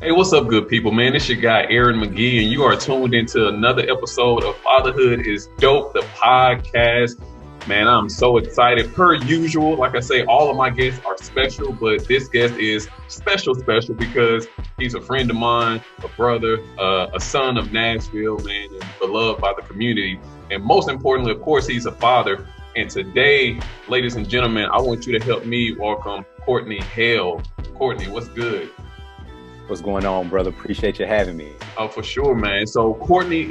Hey, what's up, good people, man? It's your guy, Aaron McGee, and you are tuned into another episode of Fatherhood is Dope, the podcast. Man, I'm so excited. Per usual, like I say, all of my guests are special, but this guest is special because he's a friend of mine, a brother, a son of Nashville, man, and beloved by the community. And most importantly, of course, he's a father. And today, ladies and gentlemen, I want you to help me welcome Courtney Hale. Courtney, what's good? What's going on, brother? Appreciate you having me. Oh, for sure, man. So Courtney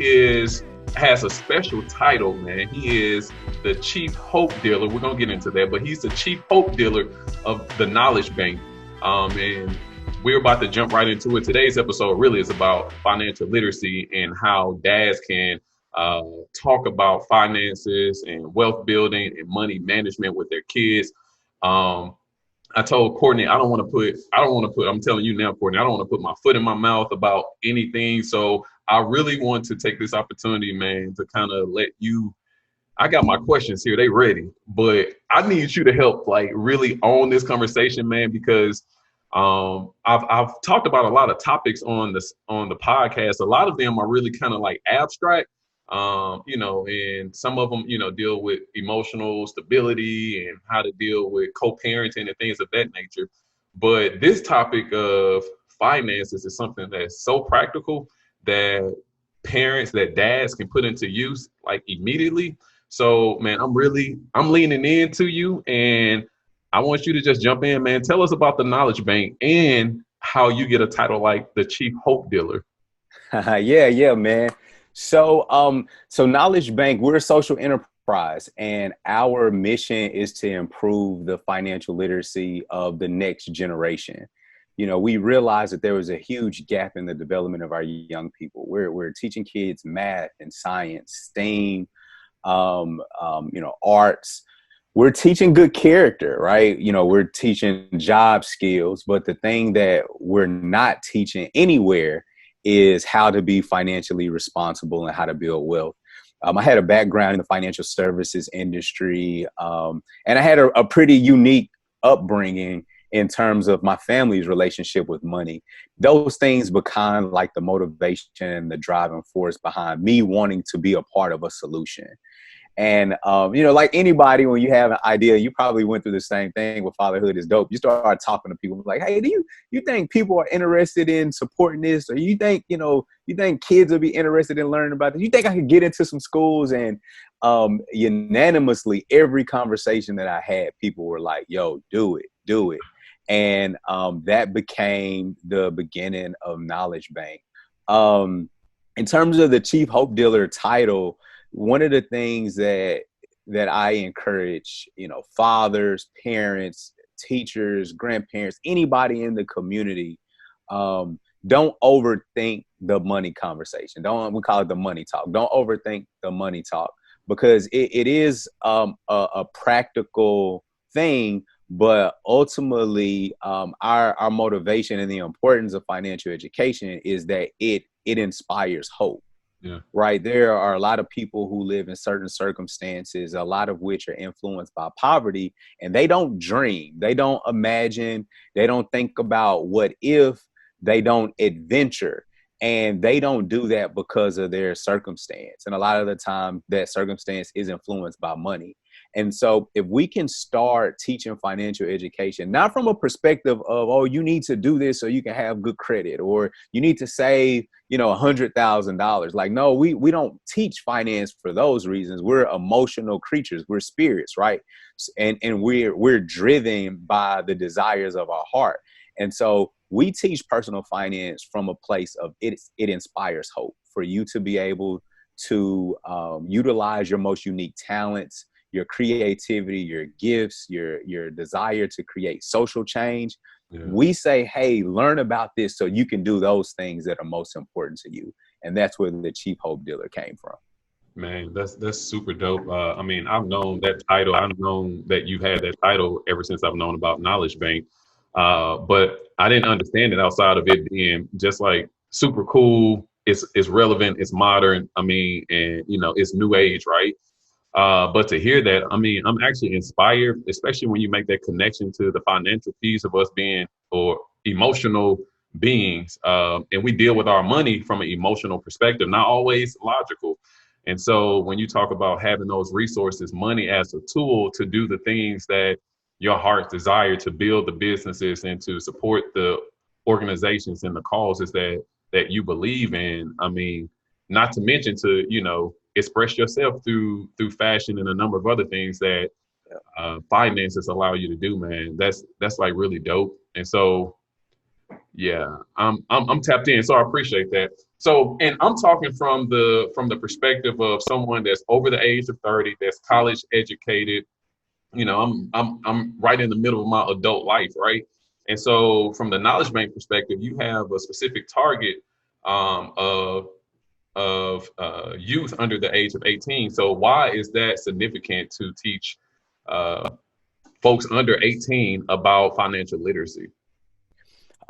has a special title, man. He is the Chief Hope Dealer. We're gonna get into that, but he's the Chief Hope Dealer of the Knowledge Bank. And we're about to jump right into it. Today's episode really is about financial literacy and how dads can talk about finances and wealth building and money management with their kids. I told Courtney, I'm telling you now, Courtney, I don't want to put my foot in my mouth about anything. So I really want to take this opportunity, man, to kind of I got my questions here, they ready, but I need you to help really own this conversation, man, because I've talked about a lot of topics on the podcast. A lot of them are really kind of abstract. And some of them, deal with emotional stability and how to deal with co-parenting and things of that nature. But this topic of finances is something that's so practical that dads can put into use immediately. So, man, I'm leaning into you, and I want you to just jump in, man. Tell us about the Knowledge Bank and how you get a title like the Chief Hope Dealer. Yeah, man. So Knowledge Bank, we're a social enterprise, and our mission is to improve the financial literacy of the next generation. We realized that there was a huge gap in the development of our young people. We're teaching kids math and science, STEAM, arts. We're teaching good character, right? We're teaching job skills, but the thing that we're not teaching anywhere is how to be financially responsible and how to build wealth. I had a background in the financial services industry, and I had a pretty unique upbringing in terms of my family's relationship with money. Those things become like the motivation and the driving force behind me wanting to be a part of a solution. And, like anybody, when you have an idea, you probably went through the same thing with Fatherhood is Dope. You start talking to people like, hey, do you think people are interested in supporting this? Or you think kids will be interested in learning about this? You think I could get into some schools? And unanimously, every conversation that I had, people were like, yo, do it. And that became the beginning of Knowledge Bank. In terms of the Chief Hope Dealer title, one of the things that I encourage, fathers, parents, teachers, grandparents, anybody in the community, don't overthink the money conversation. We call it the money talk. Don't overthink the money talk, because it is a practical thing. But ultimately, our motivation and the importance of financial education is that it inspires hope. Yeah. Right. There are a lot of people who live in certain circumstances, a lot of which are influenced by poverty, and they don't dream, they don't imagine, they don't think about what if, they don't adventure, and they don't do that because of their circumstance. And a lot of the time that circumstance is influenced by money. And so if we can start teaching financial education, not from a perspective of, oh, you need to do this so you can have good credit, or you need to save, $100,000. Like, no, we don't teach finance for those reasons. We're emotional creatures. We're spirits, right? And we're driven by the desires of our heart. And so we teach personal finance from a place of it inspires hope for you to be able to utilize your most unique talents, your creativity, your gifts, your desire to create social change. Yeah. We say, hey, learn about this so you can do those things that are most important to you. And that's where the Chief Hope Dealer came from. Man, that's super dope. I've known that title. I've known that you've had that title ever since I've known about Knowledge Bank. But I didn't understand it outside of it being just super cool. It's relevant. It's modern. And it's new age, right? But to hear that, I'm actually inspired, especially when you make that connection to the financial piece of us being, or emotional beings, and we deal with our money from an emotional perspective, not always logical. And so when you talk about having those resources, money as a tool to do the things that your heart desire, to build the businesses and to support the organizations and the causes that you believe in. I mean, not to mention to, express yourself through fashion and a number of other things that finances allow you to do, man. That's like really dope. And so yeah, I'm tapped in, so I appreciate that. So, and I'm talking from the perspective of someone that's over the age of 30, that's college educated. I'm right in the middle of my adult life, right? And so, from the knowledge bank perspective, you have a specific target of youth under the age of 18. So, why is that significant to teach uh, folks under 18 about financial literacy?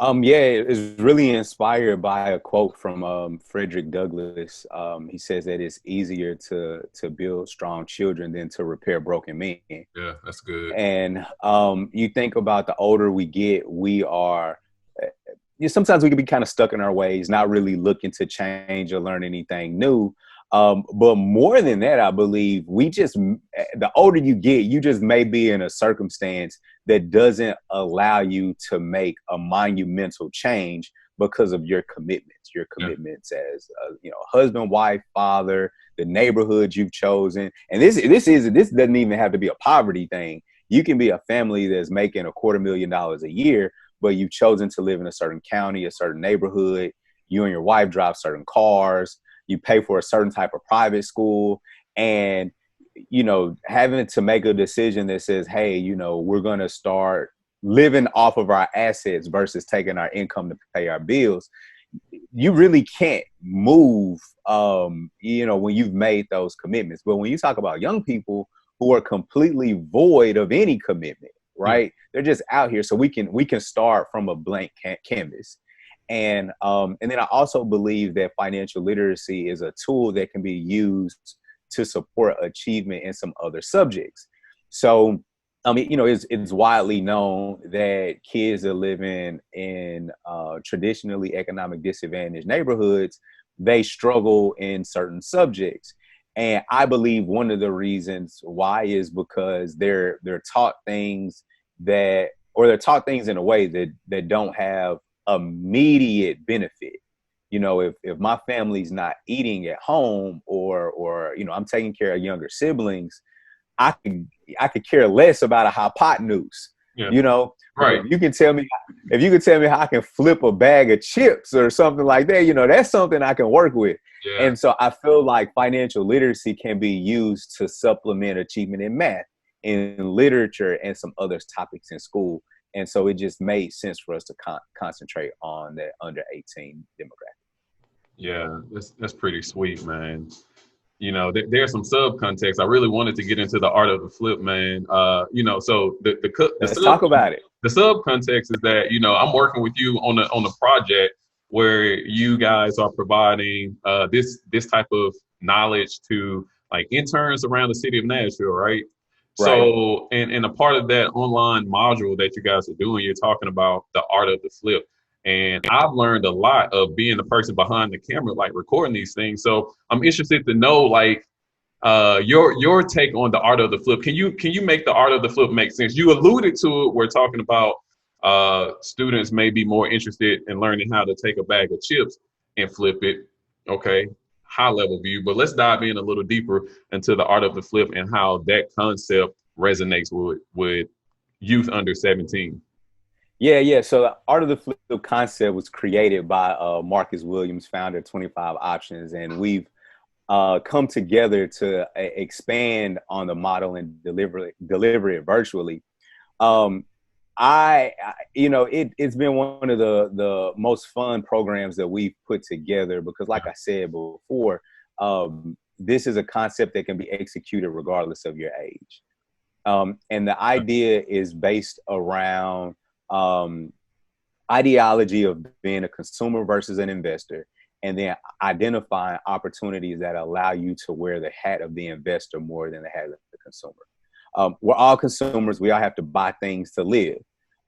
Yeah, it's really inspired by a quote from Frederick Douglass. He says that it's easier to build strong children than to repair broken men. Yeah, that's good. And you think about the older we get, sometimes we can be kind of stuck in our ways, not really looking to change or learn anything new. But more than that, I believe the older you get, you just may be in a circumstance that doesn't allow you to make a monumental change because of your commitments as husband, wife, father, the neighborhood you've chosen. And this doesn't even have to be a poverty thing. You can be a family that's making $250,000 a year, but you've chosen to live in a certain county, a certain neighborhood. You and your wife drive certain cars. You pay for a certain type of private school, and, having to make a decision that says, hey, we're going to start living off of our assets versus taking our income to pay our bills. You really can't move, when you've made those commitments. But when you talk about young people who are completely void of any commitment, right? They're just out here. So we can start from a blank canvas. And then I also believe that financial literacy is a tool that can be used to support achievement in some other subjects. So, it's widely known that kids that live in traditionally economic disadvantaged neighborhoods, they struggle in certain subjects. And I believe one of the reasons why is because they're taught things they're taught things in a way that don't have immediate benefit. If my family's not eating at home or I'm taking care of younger siblings, I could care less about a hypotenuse. Right. If you can tell me how I can flip a bag of chips or something like that, that's something I can work with. Yeah. And so I feel like financial literacy can be used to supplement achievement in math, in literature, and some other topics in school. And so it just made sense for us to concentrate on that under 18 demographic. Yeah, that's pretty sweet, man. There's some subcontext. I really wanted to get into the art of the flip, man. So Let's talk about it. The subcontext is that I'm working with you on a project where you guys are providing this type of knowledge to like interns around the city of Nashville, right? So, and a part of that online module that you guys are doing, you're talking about the art of the flip. And I've learned a lot of being the person behind the camera, like recording these things. So I'm interested to know, like, your take on the art of the flip. Can you make the art of the flip make sense? You alluded to it. We're talking about students may be more interested in learning how to take a bag of chips and flip it. Okay, high level view, but let's dive in a little deeper into the art of the flip and how that concept resonates with youth under 17. Yeah. So the art of the flip concept was created by Marcus Williams, founder of 25 Options, and we've come together to expand on the model and deliver it virtually. It's been one of the most fun programs that we've put together because, like I said before, this is a concept that can be executed regardless of your age. And the idea is based around ideology of being a consumer versus an investor, and then identifying opportunities that allow you to wear the hat of the investor more than the hat of the consumer. We're all consumers. We all have to buy things to live.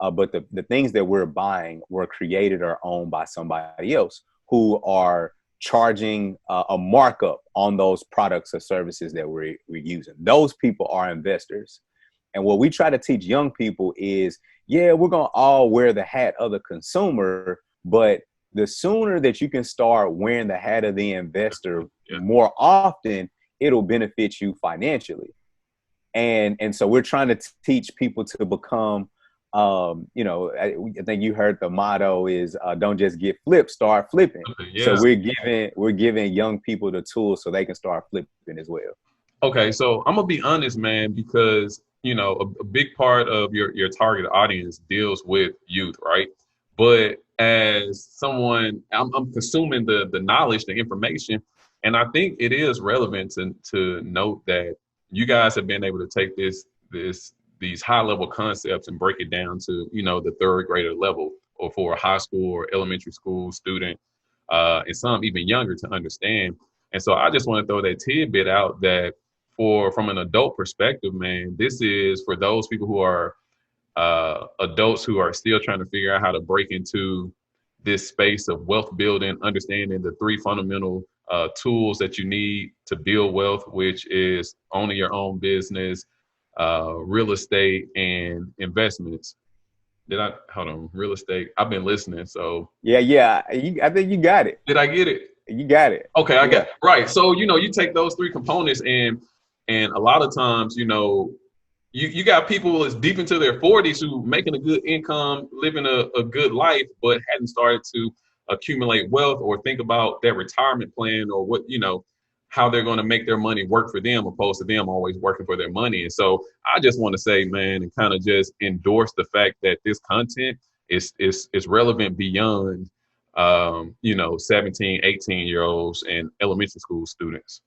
but the things that we're buying were created or owned by somebody else who are charging a markup on those products or services that we're using. Those people are investors. And what we try to teach young people is, yeah, we're going to all wear the hat of the consumer, but the sooner that you can start wearing the hat of the investor more often, it'll benefit you financially. And so we're trying to teach people to become, I think you heard the motto is don't just get flipped, start flipping. Yeah. So we're giving young people the tools so they can start flipping as well. Okay, so I'm gonna be honest, man, because a big part of your target audience deals with youth, right? But as someone, I'm consuming the knowledge, the information, and I think it is relevant to note that you guys have been able to take these high level concepts and break it down to the third grader level, or for a high school or elementary school student, and some even younger to understand. And so I just want to throw that tidbit out that from an adult perspective, man, this is for those people who are adults who are still trying to figure out how to break into this space of wealth building, understanding the three fundamental tools that you need to build wealth, which is owning your own business, real estate, and investments. Hold on, real estate? I've been listening, so. Yeah. I think you got it. Did I get it? You got it. Okay, I got it. Right. So, you take those three components and a lot of times, you got people that's deep into their 40s who making a good income, living a good life, but hadn't started to accumulate wealth or think about their retirement plan or what, how they're going to make their money work for them, opposed to them always working for their money. And so I just want to say, man, and kind of just endorse the fact that this content is relevant beyond 17, 18-year-olds and elementary school students.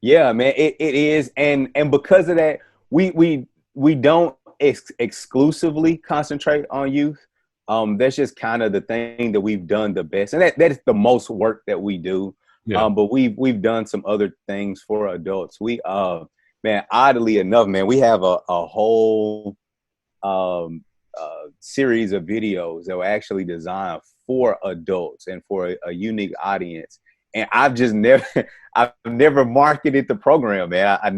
Yeah, man, it is. And because of that, we don't exclusively concentrate on youth. That's just kind of the thing that we've done the best. And that is the most work that we do. Yeah. But we've done some other things for adults. We, man, oddly enough, man, we have a whole series of videos that were actually designed for adults and for a unique audience. And I've never marketed the program, man. I've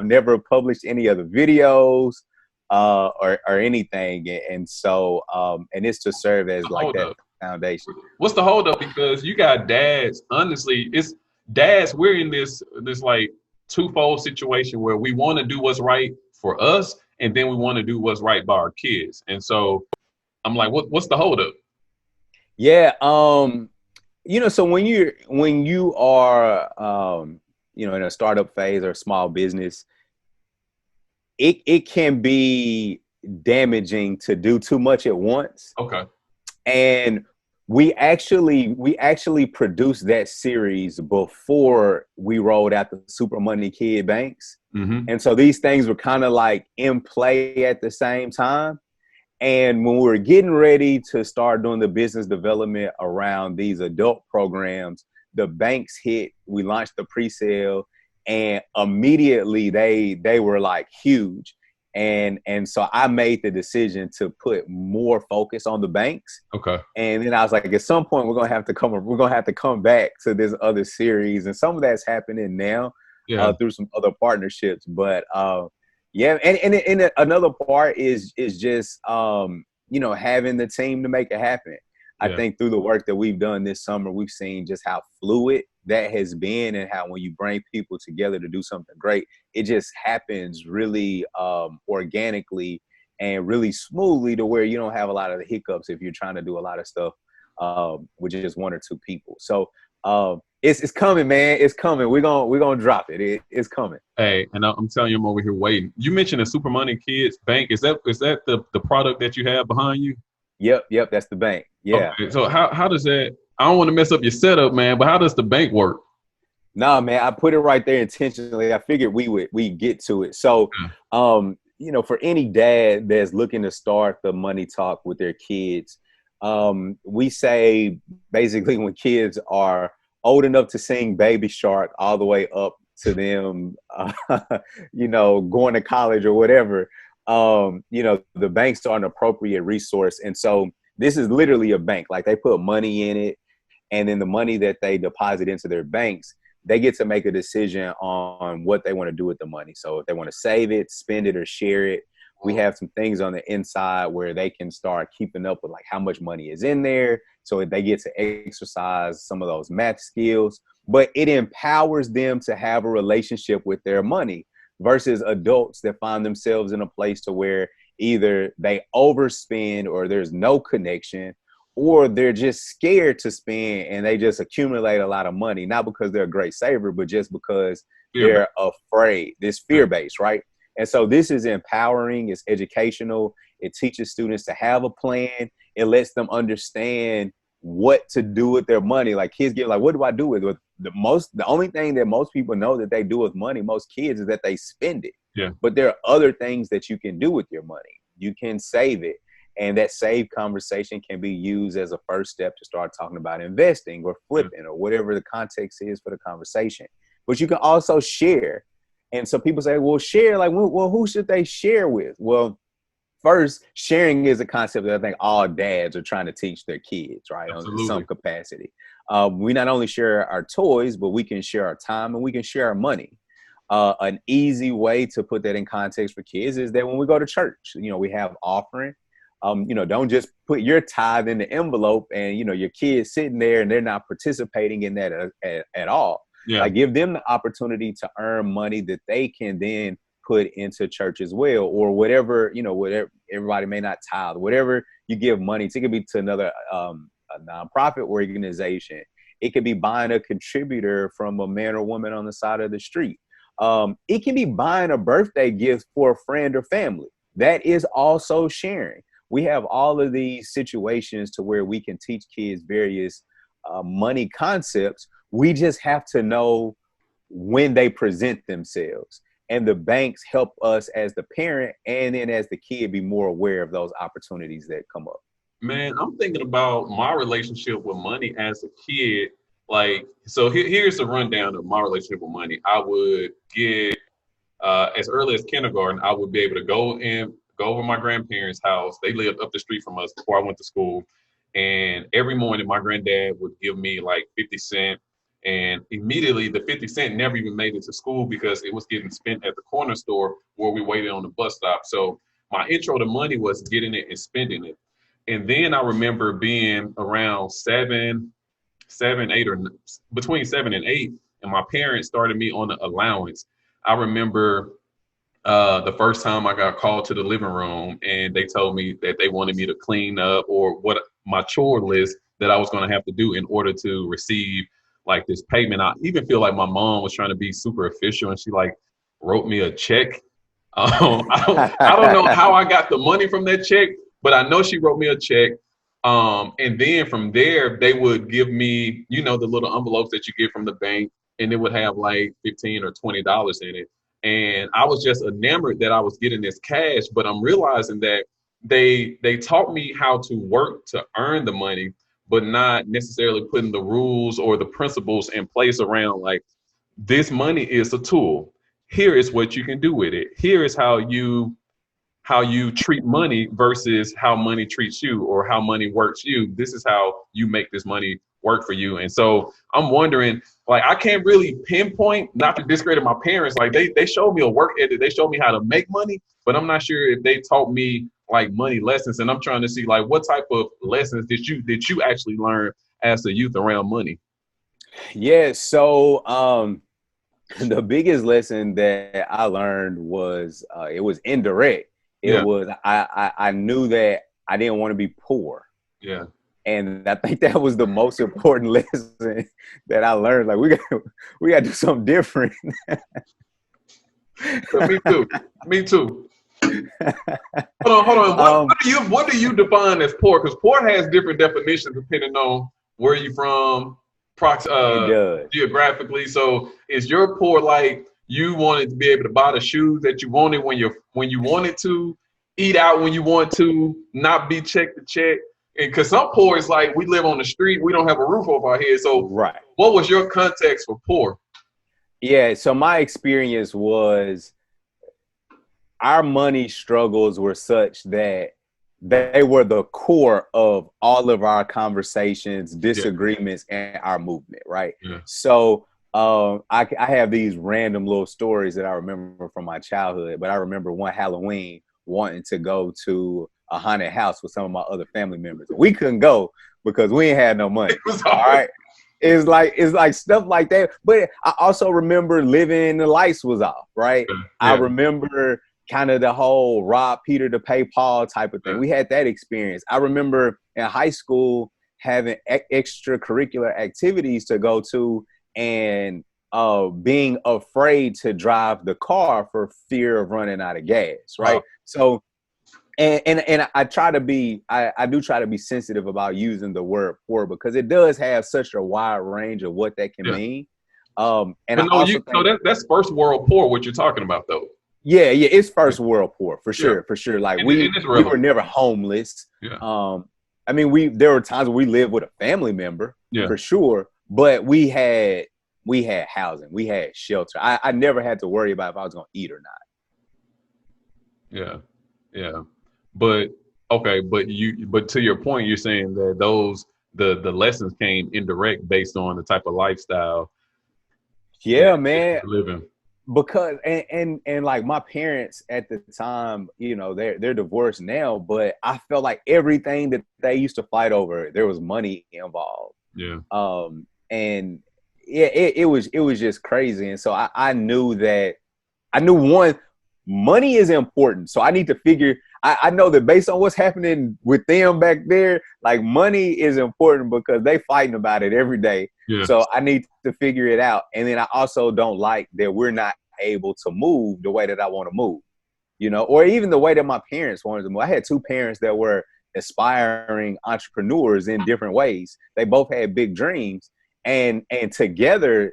never published any other videos or anything. And so, and it's to serve as like that foundation. What's the holdup? Because you got dads. Honestly, it's dads. We're in this like twofold situation where we want to do what's right for us, and then we want to do what's right by our kids. And so, I'm like, what's the holdup? Yeah. So when you are, in a startup phase or a small business, it can be damaging to do too much at once. Okay. And we actually produced that series before we rolled out the Super Money Kid Banks. Mm-hmm. And so these things were kind of like in play at the same time. And when we were getting ready to start doing the business development around these adult programs, the banks hit, we launched the pre-sale, and immediately they were like huge. And so I made the decision to put more focus on the banks. Okay. And then I was like, at some point we're gonna have to come back to this other series. And some of that's happening now through some other partnerships. But yeah, and another part is just having the team to make it happen. I think through the work that we've done this summer, we've seen just how fluid that has been, and how when you bring people together to do something great, it just happens really organically and really smoothly, to where you don't have a lot of the hiccups if you're trying to do a lot of stuff with just one or two people. So it's coming, man. It's coming. We're gonna drop it. It's coming. Hey, and I'm telling you, I'm over here waiting. You mentioned the Super Money Kids Bank. Is that the product that you have behind you? Yep. That's the bank. Yeah. Okay, so how does that? I don't want to mess up your setup, man, but how does the bank work? No, man, I put it right there intentionally. I figured we'd get to it. So, for any dad that's looking to start the money talk with their kids, we say basically when kids are old enough to sing Baby Shark all the way up to them, going to college or whatever, The banks are an appropriate resource. And so this is literally a bank. Like they put money in it, and then the money that they deposit into their banks, they get to make a decision on what they want to do with the money. So if they want to save it, spend it, or share it, we have some things on the inside where they can start keeping up with like how much money is in there. So they get to exercise some of those math skills, but it empowers them to have a relationship with their money versus adults that find themselves in a place to where either they overspend or there's no connection, or they're just scared to spend and they just accumulate a lot of money, not because they're a great saver, but just because they're afraid. This fear-based, right? And so this is empowering, it's educational, it teaches students to have a plan, it lets them understand what to do with their money. Like kids get like, what do I do with it? The only thing that most people know that they do with money, most kids, is that they spend it. Yeah. But there are other things that you can do with your money. You can save it. And that save conversation can be used as a first step to start talking about investing or flipping or whatever the context is for the conversation. But you can also share. And so people say, well, share, like, well, who should they share with? Well, first, sharing is a concept that I think all dads are trying to teach their kids, right? In some capacity. We not only share our toys, but we can share our time and we can share our money. An easy way to put that in context for kids is that when we go to church, we have offering. Don't just put your tithe in the envelope and, your kids sitting there and they're not participating in that at all. Yeah. Like give them the opportunity to earn money that they can then put into church as well, or whatever, whatever. Everybody may not tithe, whatever you give money to. It could be to another a nonprofit organization. It could be buying a contributor from a man or woman on the side of the street. It can be buying a birthday gift for a friend or family. That is also sharing. We have all of these situations to where we can teach kids various money concepts. We just have to know when they present themselves. And the banks help us as the parent and then as the kid be more aware of those opportunities that come up. Man, I'm thinking about my relationship with money as a kid. Like, so here's a rundown of my relationship with money. I would get, as early as kindergarten, I would be able to go over my grandparents' house. They lived up the street from us before I went to school. And every morning my granddad would give me like 50 cents. And immediately the 50 cent never even made it to school because it was getting spent at the corner store where we waited on the bus stop. So my intro to money was getting it and spending it. And then I remember being around between 7 and 8, and my parents started me on an allowance. I remember the first time I got called to the living room and they told me that they wanted me to clean up or what my chore list that I was going to have to do in order to receive like this payment. I even feel like my mom was trying to be super official and she like wrote me a check. I don't know how I got the money from that check, but I know she wrote me a check. And then from there, they would give me, the little envelopes that you get from the bank, and it would have like $15 or $20 in it. And I was just enamored that I was getting this cash, but I'm realizing that they taught me how to work to earn the money, but not necessarily putting the rules or the principles in place around like, this money is a tool. Here is what you can do with it. Here is how you treat money versus how money treats you or how money works you. This is how you make this money work for you. And so I'm wondering, like, I can't really pinpoint, not to discredit my parents. Like they showed me a work ethic. They showed me how to make money, but I'm not sure if they taught me like money lessons. And I'm trying to see like what type of lessons did you actually learn as a youth around money? Yeah. So, the biggest lesson that I learned was, it was indirect. It was, I knew that I didn't want to be poor. Yeah. And I think that was the most important lesson that I learned. Like we got to do something different. Me too. Hold on. What do you define as poor? Because poor has different definitions depending on where you're from, geographically. So is your poor like you wanted to be able to buy the shoes that you wanted when you wanted to, eat out when you want to, not be check to check? And because some poor is like we live on the street, we don't have a roof over our head. So right. What was your context for poor? Yeah, so my experience was our money struggles were such that they were the core of all of our conversations, Yeah. disagreements, and our movement, right? Yeah. So I have these random little stories that I remember from my childhood, but I remember one Halloween wanting to go to a haunted house with some of my other family members. We couldn't go because we ain't had no money. It was All hard. right. It's like stuff like that. But I also remember living, the lights was off, right? Yeah. I Yeah. remember kind of the whole rob Peter to pay Paul type of thing. Yeah. We had that experience. I remember in high school having extracurricular activities to go to, and being afraid to drive the car for fear of running out of gas, right? Wow. So and I try to be, I do try to be sensitive about using the word poor, because it does have such a wide range of what that can Yeah. mean. And But I no, also think, that's first world poor. What you're talking about, though. yeah, it's Yeah. first world poor for Yeah. sure, for sure. Like And it's we were relevant. never homeless. Yeah. I mean, there were times where we lived with a family member Yeah. for sure, but we had housing, we had shelter. I never had to worry about if I was gonna eat or not. Yeah. Yeah. But okay, but to your point, you're saying that the lessons came indirect based on the type of lifestyle Yeah, that man. you're living. Because and like my parents at the time, you know, they're divorced now, but I felt like everything that they used to fight over, there was money involved. Yeah. And it was just crazy. And so I knew that, I knew, one, money is important. So I need to figure, I know that based on what's happening with them back there, like money is important because they fighting about it every day. Yeah. So I need to figure it out. And then I also don't like that we're not able to move the way that I want to move, you know, or even the way that my parents wanted to move. I had two parents that were aspiring entrepreneurs in different ways. They both had big dreams, and together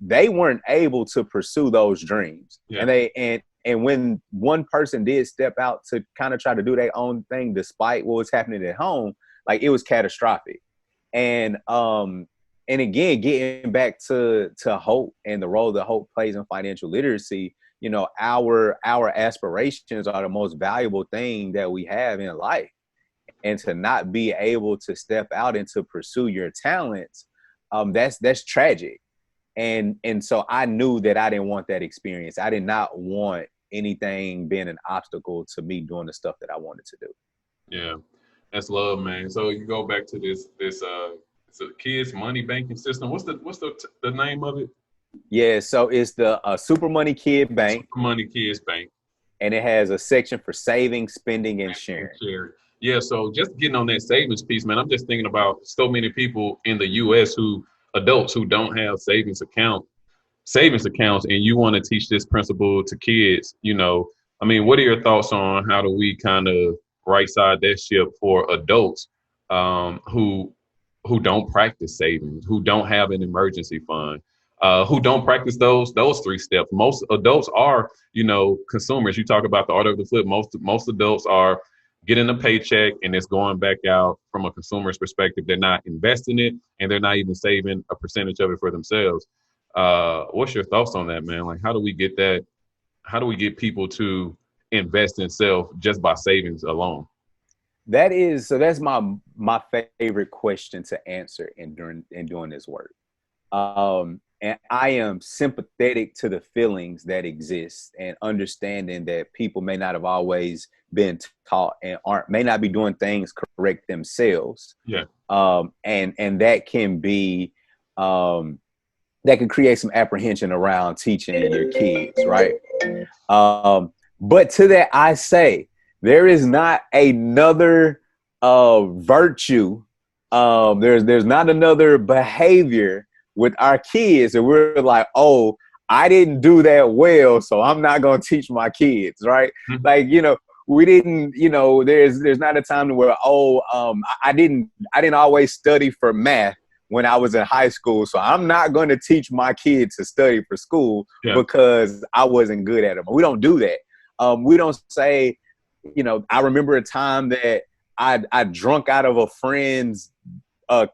they weren't able to pursue those dreams. Yeah. And and when one person did step out to kind of try to do their own thing despite what was happening at home, like, it was catastrophic. And again, getting back to hope and the role that hope plays in financial literacy, you know, our aspirations are the most valuable thing that we have in life. And to not be able to step out and to pursue your talents, that's tragic. And so I knew that I didn't want that experience. I did not want anything being an obstacle to me doing the stuff that I wanted to do. Yeah. That's love, man. So you go back to this it's a kids money banking system. What's the name of it? Yeah, so it's the Super Money Kid Bank, Super Money Kids Bank. and it has a section for saving, spending, and sharing. Yeah, so just getting on that savings piece, man, I'm just thinking about so many people in the US adults who don't have savings accounts, and you want to teach this principle to kids, you know. I mean, what are your thoughts on how do we kind of right side that ship for adults who don't practice savings, who don't have an emergency fund, who don't practice those three steps? Most adults are, you know, consumers. You talk about the art of the flip. Most adults are getting a paycheck and it's going back out. From a consumer's perspective, they're not investing it and they're not even saving a percentage of it for themselves. What's your thoughts on that, man? Like, how do we get that? How do we get people to invest in self just by savings alone? That's my favorite question to answer in doing this work. And I am sympathetic to the feelings that exist, and understanding that people may not have always been taught and may not be doing things correct themselves. Yeah. And that can be, that can create some apprehension around teaching your kids, right? But to that, I say, there is not another virtue. There's not another behavior with our kids, and we're like, oh, I didn't do that well, so I'm not gonna teach my kids, right? Mm-hmm. Like, you know, we didn't, you know, there's not a time where, I didn't always study for math when I was in high school, so I'm not going to teach my kids to study for school because I wasn't good at it. We don't do that. We don't say, you know, I remember a time that I drunk out of a friend's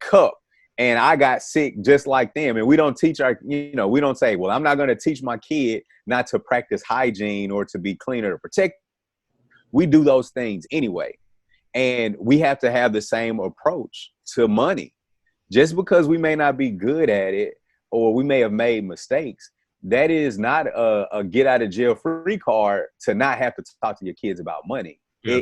cup, and I got sick just like them. And we don't teach we don't say, well, I'm not going to teach my kid not to practice hygiene or to be clean or to protect. We do those things anyway. And we have to have the same approach to money. Just because we may not be good at it or we may have made mistakes, that is not a get out of jail free card to not have to talk to your kids about money. Yeah,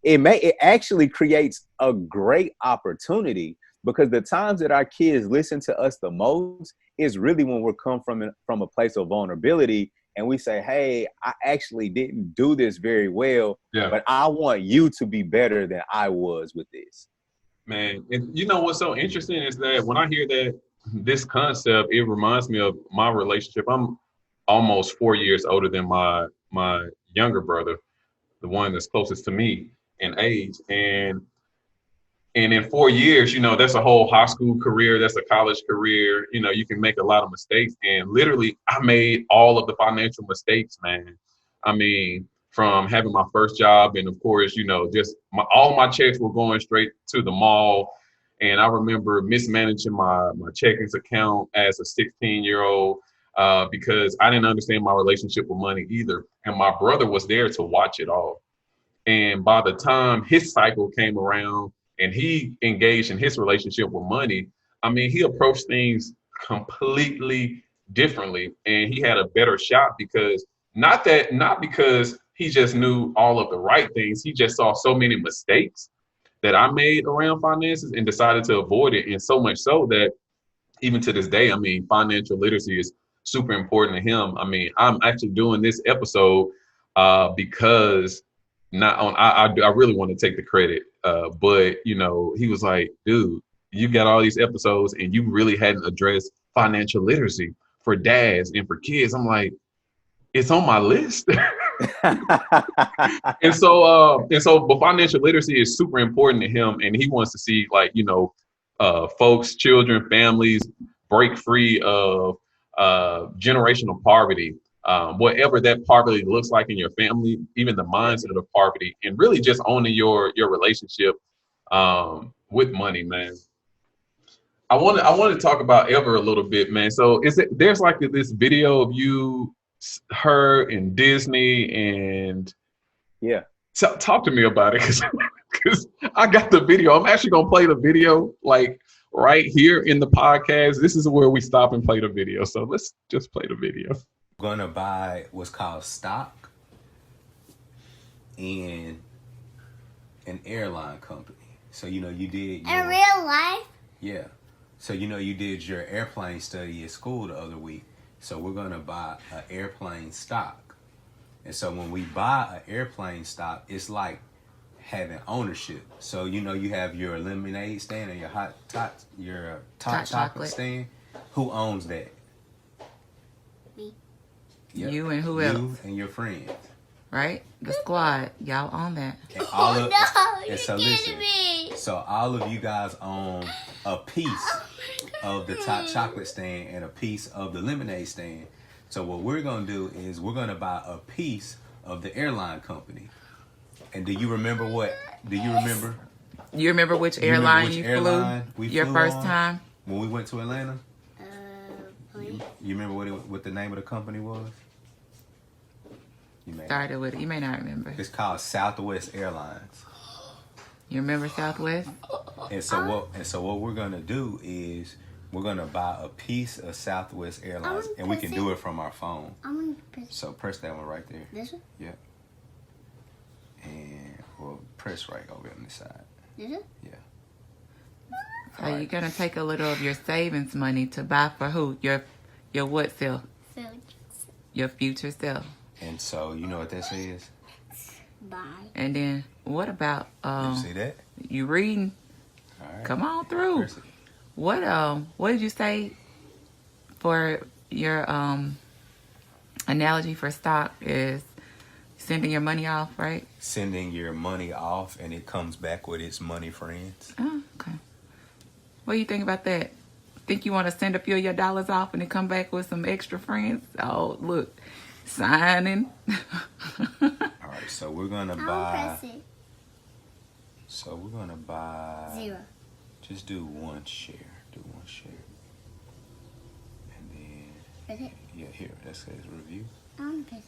It actually creates a great opportunity, because the times that our kids listen to us the most is really when we're come from a place of vulnerability, and we say, hey, I actually didn't do this very well, but I want you to be better than I was with this. Man, and you know what's so interesting is that when I hear this concept, it reminds me of my relationship. I'm almost 4 years older than my younger brother, the one that's closest to me in age. And in 4 years, that's a whole high school career, that's a college career. You can make a lot of mistakes. And literally, I made all of the financial mistakes, man. I mean, from having my first job, and of course, just all my checks were going straight to the mall. And I remember mismanaging my checkings account as a 16-year-old because I didn't understand my relationship with money either. And my brother was there to watch it all. And by the time his cycle came around and he engaged in his relationship with money, I mean, he approached things completely differently, and he had a better shot because not because he just knew all of the right things. He just saw so many mistakes that I made around finances and decided to avoid it. And so much so that even to this day, I mean, financial literacy is super important to him. I mean, I'm actually doing this episode because I really want to take the credit, but he was like, dude, you got all these episodes and you really hadn't addressed financial literacy for dads and for kids. I'm like, it's on my list. and so but financial literacy is super important to him, and he wants to see folks, children, families break free of generational poverty. Whatever that poverty looks like in your family, even the mindset of poverty, and really just owning your relationship with money, man. I want to talk about Ever a little bit, man. So there's like this video of you, her, and Disney, and talk to me about it, because I got the video. I'm actually gonna play the video like right here in the podcast. This is where we stop and play the video. So let's just play the video. Gonna buy what's called stock in an airline company. So you did in real life? Yeah. So you did your airplane study at school the other week. So we're gonna buy an airplane stock. And so when we buy an airplane stock, it's like having ownership. So you have your lemonade stand and your hot chocolate stand. Who owns that? Me. Yep. You and who else? You and your friends. Right? The squad. Y'all own that. And You're kidding me. So all of you guys own a piece of the top chocolate stand and a piece of the lemonade stand. So what we're going to do is we're going to buy a piece of the airline company. And do you remember? You remember which airline you flew? Your first time? When we went to Atlanta? Plane. You remember what the name of the company was? Started with it. You may not remember. It's called Southwest Airlines. You remember Southwest? And so what we're gonna do is we're gonna buy a piece of Southwest Airlines, and we can do it from our phone. So press that one right there. This one? Yeah. And we'll press right over on this side. This one? Yeah. So you're gonna take a little of your savings money to buy for who? Your what self? Your future self. And so you know what that says? Bye. And then what about you see that? You reading? All right. Come on through. What did you say for your analogy for stock is sending your money off, right? Sending your money off and it comes back with its money friends. Oh, okay. What do you think about that? Think you want to send a few of your dollars off and then come back with some extra friends? Oh, look. Signing. All right, so we're gonna buy. So we're gonna buy 0. Just do one share. Do one share. And then, Is it? yeah, here, that says review. Okay.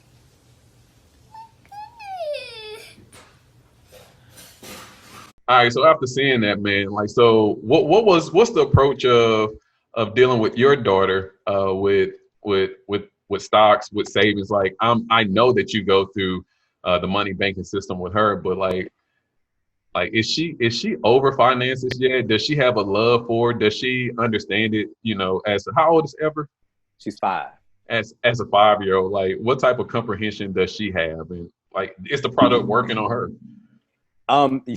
All right, so after seeing that, man, like, so what's the approach of dealing with your daughter with stocks, with savings? Like, I know that you go through the money banking system with her, but like is she over finances yet? Does she have a love for it? Does she understand it? You know, as how old is Ever? She's 5. As a 5-year old, like, what type of comprehension does she have, and like, is the product working on her?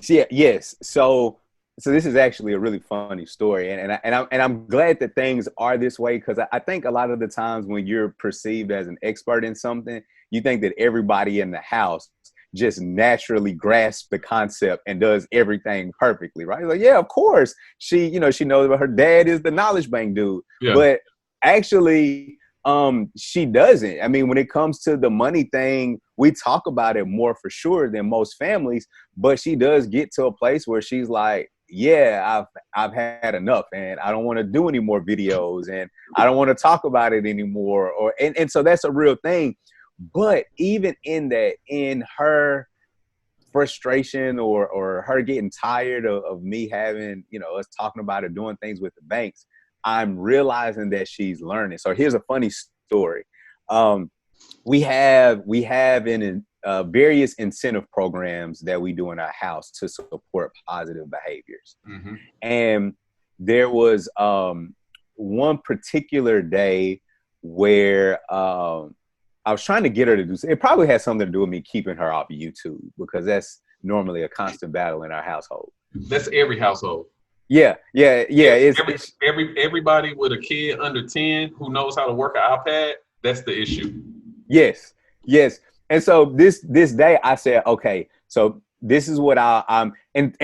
Yeah, yes. So this is actually a really funny story, and I'm glad that things are this way, because I think a lot of the times when you're perceived as an expert in something, you think that everybody in the house just naturally grasps the concept and does everything perfectly, right? Like, yeah, of course, she knows about her dad is the knowledge bank dude, Yeah. but actually, she doesn't. I mean, when it comes to the money thing, we talk about it more for sure than most families, but she does get to a place where she's like, yeah, I've had enough, and I don't want to do any more videos, and I don't want to talk about it anymore. And so that's a real thing. But even in that, in her frustration or her getting tired of me having, us talking about it, doing things with the banks, I'm realizing that she's learning. So here's a funny story. We have in various incentive programs that we do in our house to support positive behaviors. Mm-hmm. And there was one particular day where I was trying to get her to do. It probably has something to do with me keeping her off of YouTube, because that's normally a constant battle in our household. That's every household. Yeah. Everybody with a kid under 10 who knows how to work an iPad, that's the issue. Yes. And so this day I said, okay, so this is what I'm and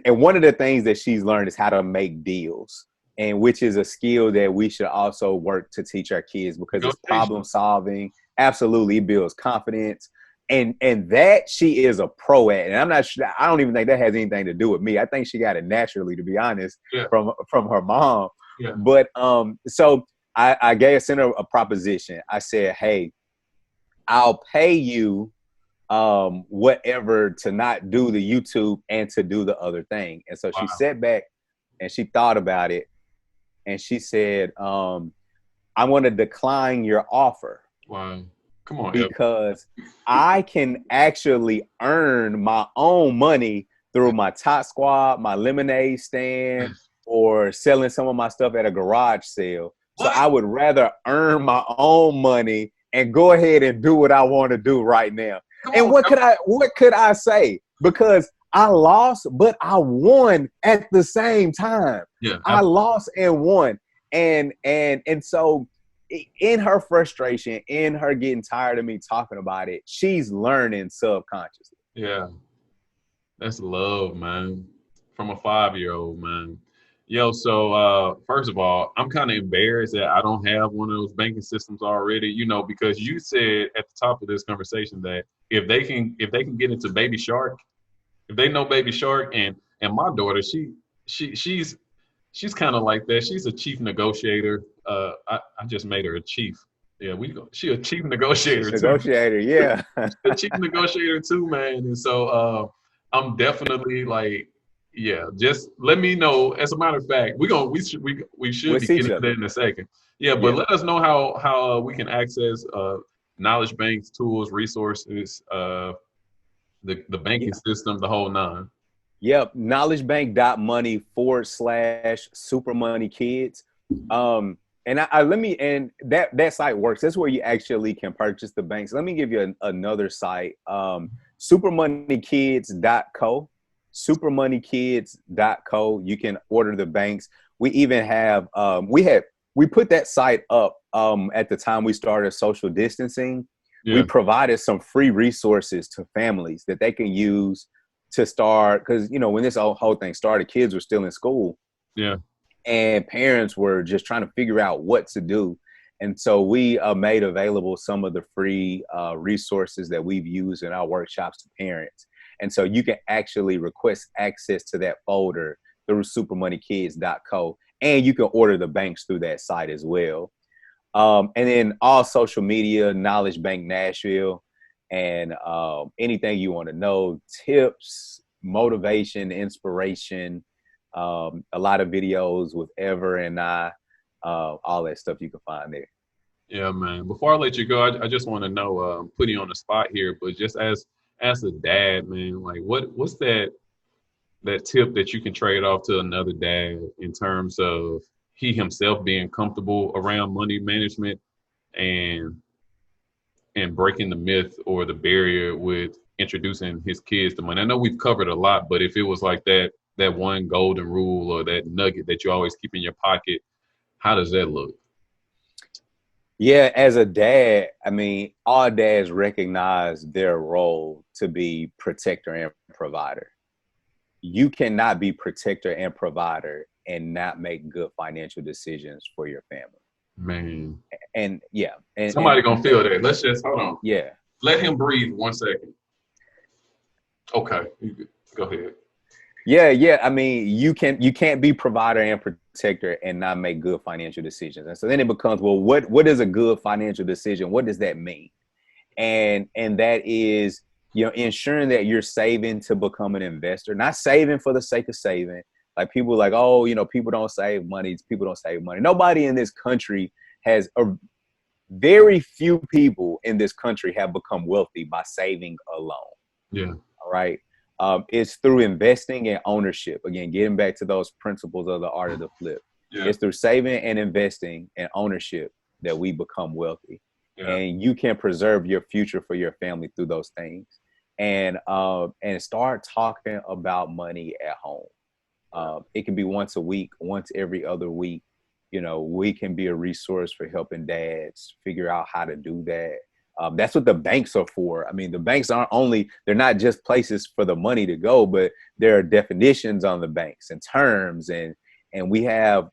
one of the things that she's learned is how to make deals, and which is a skill that we should also work to teach our kids, because it's problem solving. Absolutely, it builds confidence. And that she is a pro at. And I'm not sure, I don't even think that has anything to do with me. I think she got it naturally, to be honest, from her mom. Yeah. But so I sent her a proposition. I said, hey, I'll pay you whatever to not do the YouTube and to do the other thing. And so she sat back and she thought about it, and she said, I'm going to decline your offer. Wow. Come on, because I can actually earn my own money through my Tot Squad, my lemonade stand, or selling some of my stuff at a garage sale. So I would rather earn my own money and go ahead and do what I want to do right now. And what could I say? Because I lost, but I won at the same time. Yeah, I lost and won. And so in her frustration, in her getting tired of me talking about it, she's learning subconsciously. Yeah. That's love, man. From a 5-year-old, man. Yo, so first of all, I'm kind of embarrassed that I don't have one of those banking systems already, because you said at the top of this conversation that if they can get into Baby Shark, if they know Baby Shark, and my daughter, she's kind of like that. She's a chief negotiator. I just made her a chief. Yeah, she a chief negotiator too. Yeah. A chief negotiator too, man. And so I'm definitely like, yeah, just let me know. As a matter of fact, we should be getting to that in a second. Yeah, but let us know how we can access knowledge banks, tools, resources, the banking system, the whole nine. Yep, knowledgebank.money/supermoneykids. And that site works. That's where you actually can purchase the banks. Let me give you another site, supermoneykids.co. Supermoneykids.co. You can order the banks. We even have we put that site up at the time we started social distancing. Yeah. We provided some free resources to families that they can use to start, because when this whole thing started, kids were still in school. Yeah. And parents were just trying to figure out what to do. And so we made available some of the free resources that we've used in our workshops to parents. And so you can actually request access to that folder through supermoneykids.co. And you can order the banks through that site as well. And then all social media, Knowledge Bank Nashville, and anything you want to know, tips, motivation, inspiration, a lot of videos with Ever and I, all that stuff you can find there. Yeah, man. Before I let you go, I just want to know, putting you on the spot here, but just as a dad, man, like what's that tip that you can trade off to another dad in terms of he himself being comfortable around money management and breaking the myth or the barrier with introducing his kids to money? I know we've covered a lot, but if it was like that one golden rule or that nugget that you always keep in your pocket, how does that look? Yeah, as a dad, I mean, all dads recognize their role to be protector and provider. You cannot be protector and provider and not make good financial decisions for your family. Man. And yeah. And somebody gonna feel that. Let's just hold on. Yeah. Let him breathe 1 second. Okay. Go ahead. Yeah. I mean, you can't be provider and protector and not make good financial decisions. And so then it becomes, well, what is a good financial decision? What does that mean? And that is, ensuring that you're saving to become an investor, not saving for the sake of saving. Like people like, oh, people don't save money. People don't save money. Nobody in this country very few people in this country have become wealthy by saving alone. Yeah. All right. It's through investing and ownership. Again, getting back to those principles of the art of the flip. Yeah. It's through saving and investing and ownership that we become wealthy. Yeah. And you can preserve your future for your family through those things. And start talking about money at home. It can be once a week, once every other week. We can be a resource for helping dads figure out how to do that. That's what the banks are for. I mean, the banks they're not just places for the money to go, but there are definitions on the banks and terms. And we have,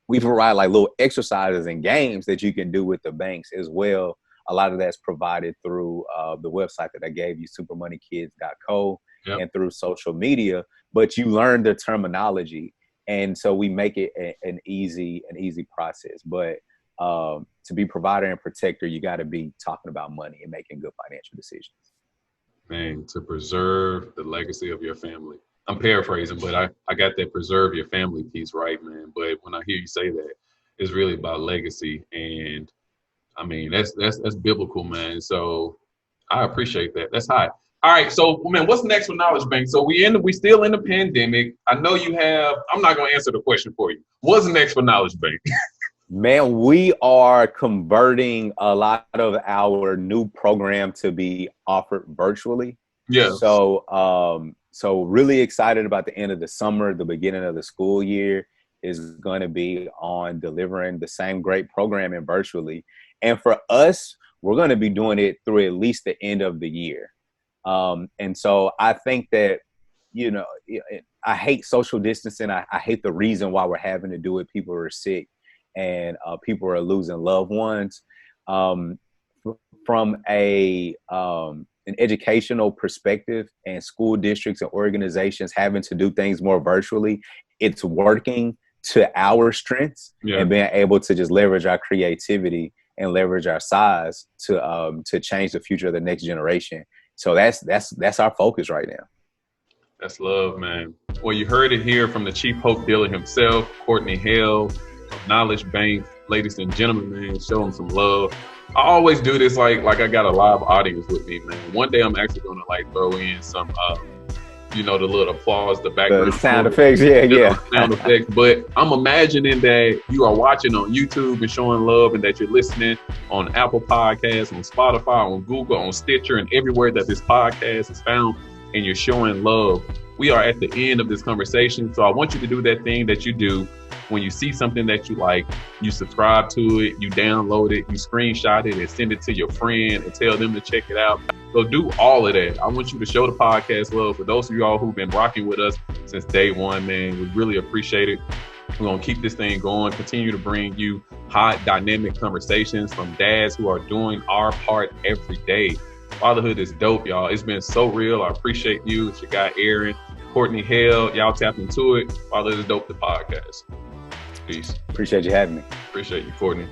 we provide like little exercises and games that you can do with the banks as well. A lot of that's provided through the website that I gave you, supermoneykids.co, yep, and through social media, but you learn the terminology. And so we make it an easy process. But to be provider and protector, you got to be talking about money and making good financial decisions. Man, to preserve the legacy of your family. I'm paraphrasing, but I got that preserve your family piece right, man. But when I hear you say that, it's really about legacy. And I mean, that's biblical, man. So I appreciate that. That's high. All right. So, man, what's next for Knowledge Bank? So we still in the pandemic. I know you have, I'm not going to answer the question for you. What's next for Knowledge Bank? Man, we are converting a lot of our new program to be offered virtually. Yeah. So really excited about the end of the summer, the beginning of the school year is going to be on delivering the same great programming virtually. And for us, we're going to be doing it through at least the end of the year. And so I think that, I hate social distancing. I hate the reason why we're having to do it. People are sick and people are losing loved ones. From an educational perspective and school districts and organizations having to do things more virtually, it's working to our strengths, yeah, and being able to just leverage our creativity and leverage our size to change the future of the next generation. So that's our focus right now. That's love, man. Well, you heard it here from the Chief Hope Dealer himself, Courtney Hale, Knowledge Bank. Ladies and gentlemen, man, show them some love. I always do this like I got a live audience with me, man. One day I'm actually gonna throw in some the little applause, the background, the sound effects, yeah. Sound effects. But I'm imagining that you are watching on YouTube and showing love, and that you're listening on Apple Podcasts, on Spotify, on Google, on Stitcher, and everywhere that this podcast is found, and you're showing love. We are at the end of this conversation, so I want you to do that thing that you do when you see something that you like. You subscribe to it, you download it, you screenshot it, and send it to your friend and tell them to check it out. So do all of that. I want you to show the podcast love. For those of y'all who've been rocking with us since day one, man, we really appreciate it. We're going to keep this thing going, continue to bring you hot, dynamic conversations from dads who are doing our part every day. Fatherhood is dope, y'all. It's been so real. I appreciate you. It's your guy, Aaron. Courtney Hale. Y'all tap into it. Follow the Dope the podcast. Peace. Appreciate you having me. Appreciate you, Courtney.